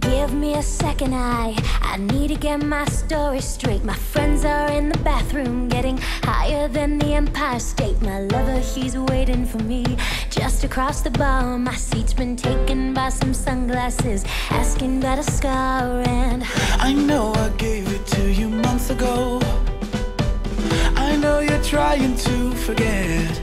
Give me a second, I need to get my story straight. My friends are in the bathroom, getting higher than the Empire State. My lover, he's waiting for me just across the bar. My seat's been taken by some sunglasses, asking about a scar. And I know I gave it to you months ago. I know you're trying to forget,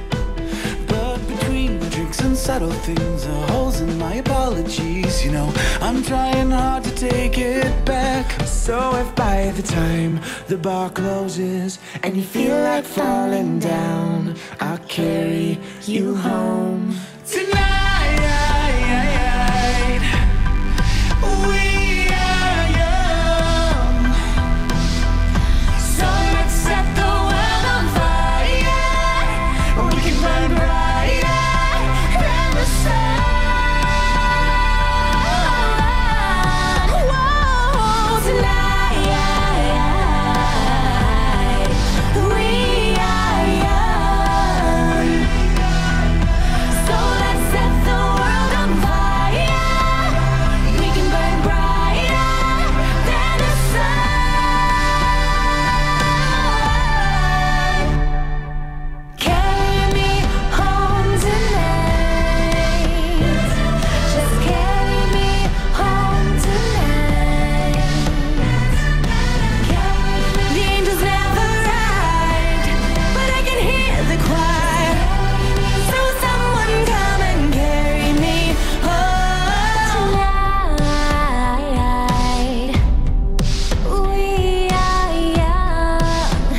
but between the drinks and subtle things are holes in my apologies. You know, I'm trying hard to take it back. So if by the time the bar closes and you feel like falling down, I'll carry you home tonight. We are young, so let's set the world on fire. We can burn brighter than the sun. Whoa, tonight we are young, so let's set the world on fire. We can burn brighter than the sun. Carry me home tonight. Just carry me home tonight. The angels never arrived, but I can hear the choir. So someone come and carry me home tonight. We are young,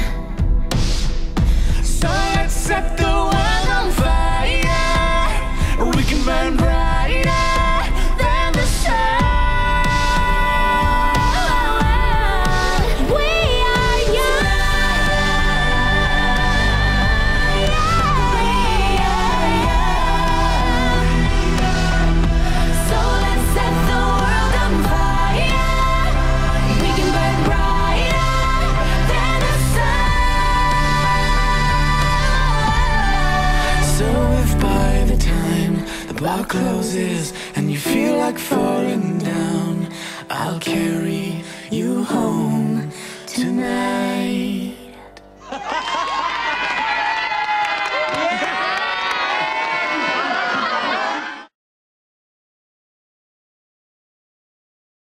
so let's set the world on fire. We can burn brighter than the sun. We are young. So let's set the world on fire. We can burn brighter than the sun. So if by the time the bar closes and you feel like falling down, I'll carry you home tonight.